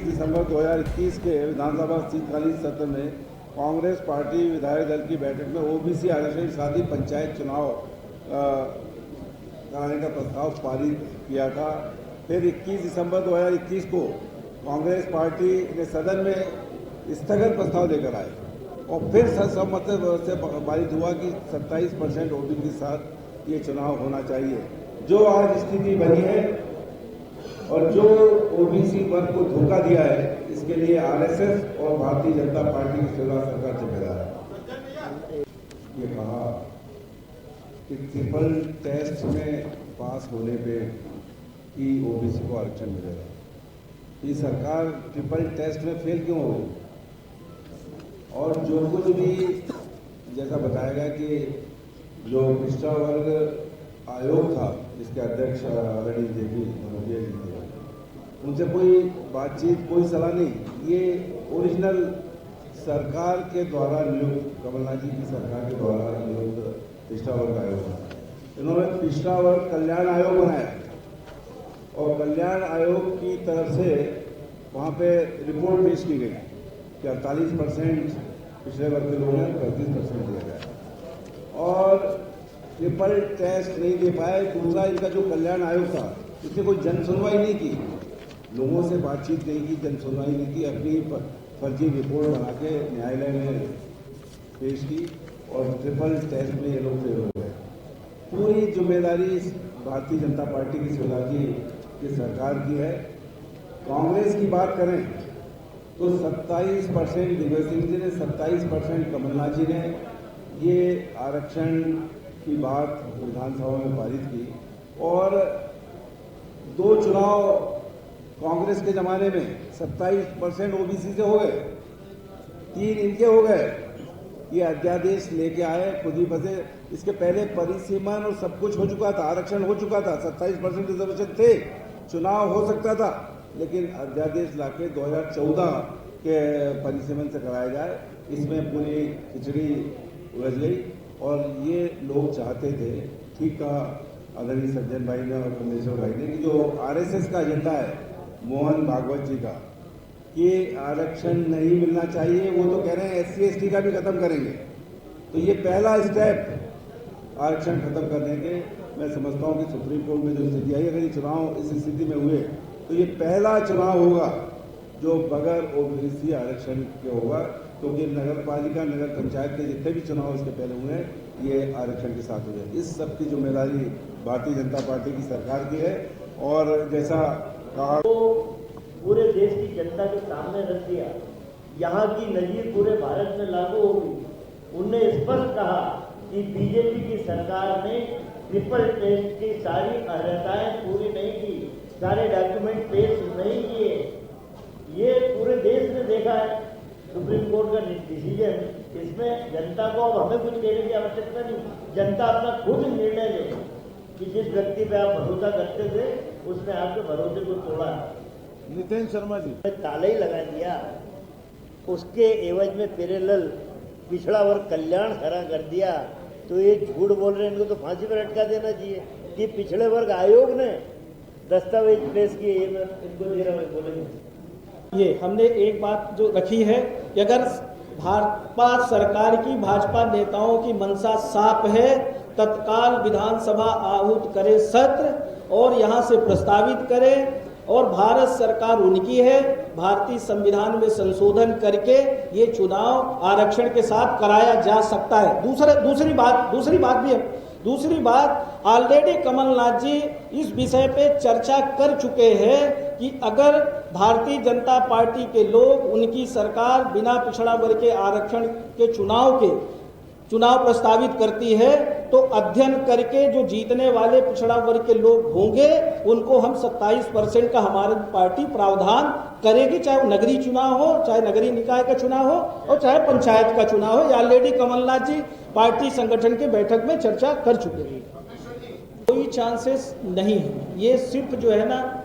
दिसंबर 2021 के विधानसभा शीतकालीन सत्र में कांग्रेस पार्टी विधायक दल की बैठक में ओबीसी आरक्षण के साथ ही पंचायत चुनाव कराने का प्रस्ताव पारित किया था। फिर 21 दिसंबर 2021 को कांग्रेस पार्टी ने सदन में स्थगन प्रस्ताव लेकर आए और फिर सर्वसम्मत से पारित हुआ कि 27% वोटिंग के साथ ये चुनाव होना चाहिए। जो आज स्थिति बनी है और जो ओबीसी वर्ग को धोखा दिया है, इसके लिए आरएसएस और भारतीय जनता पार्टी की शिवराज सरकार जिम्मेदार है। ये कहा कि ट्रिपल टेस्ट में पास होने पे ही ओबीसी को आरक्षण मिलेगा। ये सरकार ट्रिपल टेस्ट में फेल क्यों हो गई? और जो कुछ भी जैसा बताया गया कि जो पिछड़ा वर्ग आयोग था, जिसके अध्यक्ष आदरणीय जेपी नड्डा जी थे, उनसे कोई बातचीत, कोई सलाह नहीं। ये ओरिजिनल सरकार के द्वारा नियुक्त, कमलनाथ जी की सरकार के द्वारा नियुक्त पिछड़ा वर्ग आयोग था। इन्होंने पिछड़ा वर्ग कल्याण आयोग बनाया और कल्याण आयोग की तरफ से वहाँ पे रिपोर्ट पेश की गई कि 48% पिछड़े वर्ग के लोगों ने 35% दिया गया और ट्रिपल टेस्ट नहीं दे पाए। दूसरा, इनका जो कल्याण आयोग था, इसने कोई जन सुनवाई नहीं की, लोगों से बातचीत नहीं की, जन सुनवाई नहीं की, अपनी फर्जी रिपोर्ट बना के न्यायालय में पेश की और ट्रिपल टेस्ट में ये लोग फेल हो गए। पूरी जिम्मेदारी भारतीय जनता पार्टी की शिवराज जी की सरकार की है। कांग्रेस की बात करें तो 27% दिग्विजय सिंह जी ने, 27% कमलनाथ जी ने ये आरक्षण की बात विधानसभा में पारित की और 2 चुनाव कांग्रेस के जमाने में 27% ओबीसी से हो गए, 3 इनके हो गए। ये अध्यादेश लेके आए, खुद ही फंसे। इसके पहले परिसीमन और सब कुछ हो चुका था, आरक्षण हो चुका था, 27% रिजर्वेशन थे, चुनाव हो सकता था, लेकिन अध्यादेश लाके 2014 के परिसीमन से कराया जाए, इसमें पूरी खिचड़ी उलझ गई। और ये लोग चाहते थे, ठीक कहा आदरणीय सज्जन भाई ने और कमलेश्वर भाई ने, कि जो आरएसएस का एजेंडा है मोहन भागवत जी का, कि आरक्षण नहीं मिलना चाहिए, वो तो कह रहे हैं SC ST का भी खत्म करेंगे। तो ये पहला स्टेप आरक्षण खत्म करने के मैं समझता हूँ कि सुप्रीम कोर्ट में जो स्थिति आई, अगर ये चुनाव इस स्थिति में हुए तो ये पहला चुनाव होगा जो बगैर ओबीसी आरक्षण के होगा, क्योंकि नगर पालिका, नगर पंचायत के जितने भी चुनाव इसके पहले हुए हैं, ये आरक्षण के साथ हुए। इस सब की जिम्मेदारी भारतीय जनता पार्टी की सरकार की है। और जैसा कहा, तो पूरे देश की जनता के सामने रख दिया, यहाँ की नजीर पूरे भारत में लागू होगी। उनने स्पष्ट कहा कि बीजेपी की सरकार ने ट्रिपल टेस्ट की सारी अर्हताएं पूरी नहीं की, सारे डॉक्यूमेंट पेश नहीं किए। ये पूरे देश ने देखा है सुप्रीम कोर्ट का डिसीजन। इसमें जनता को अब हमें कुछ कहने की आवश्यकता नहीं, जनता अपना खुद निर्णय ले कि जिस व्यक्ति पे आप भरोसा करते थे उसने आपके भरोसे को तोड़ा। नितिन शर्मा जी ताला ही लगा दिया, उसके एवज में पैरेलल पिछड़ा वर्ग कल्याण खड़ा कर दिया। तो ये झूठ बोल रहे हैं, इनको तो फांसी पर अटका देना चाहिए कि पिछड़े वर्ग आयोग ने दस्तावेज पेश किए, ये मैं इनको दे रहा हूँ, बोलेंगे। ये हमने एक बात जो रखी है कि अगर भाजपा सरकार की, भाजपा नेताओं की मंशा साफ है, तत्काल विधानसभा आहूत करे सत्र और यहाँ से प्रस्तावित करे और भारत सरकार उनकी है, भारतीय संविधान में संशोधन करके ये चुनाव आरक्षण के साथ कराया जा सकता है। दूसरी बात ऑलरेडी कमलनाथ जी इस विषय पे चर्चा कर चुके हैं कि अगर भारतीय जनता पार्टी के लोग, उनकी सरकार बिना पिछड़ा वर्ग के आरक्षण के चुनाव प्रस्तावित करती है तो अध्ययन करके जो जीतने वाले पिछड़ा वर्ग के लोग होंगे उनको हम 27% का हमारी पार्टी प्रावधान करेगी, चाहे वो नगरीय चुनाव हो, चाहे नगरीय निकाय का चुनाव हो और चाहे पंचायत का चुनाव हो। ऑलरेडी कमलनाथ जी पार्टी संगठन के बैठक में चर्चा कर चुके हैं। कोई चांसेस नहीं है, ये सिर्फ जो है ना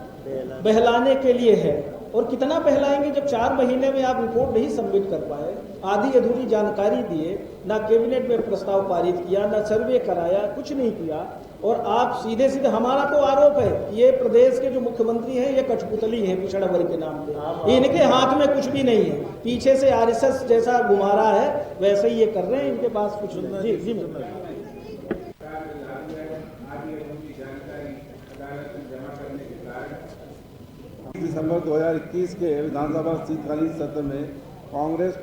बहलाने के लिए है। और कितना बहलाएंगे जब 4 महीने में आप रिपोर्ट नहीं सबमिट कर पाए, आधी अधूरी जानकारी दिए, ना कैबिनेट में प्रस्ताव पारित किया, ना सर्वे कराया, कुछ नहीं किया। और आप सीधे सीधे, हमारा तो आरोप है कि ये प्रदेश के जो मुख्यमंत्री हैं ये कठपुतली हैं पिछड़ा वर्ग के नाम पे, इनके हाथ में कुछ भी नहीं है, पीछे से आरएसएस जैसा घुमा रहा है वैसे ही ये कर रहे हैं, इनके पास कुछ नहीं। जी दिसंबर 2021 के विधानसभा शीतकालीन सत्र में कांग्रेस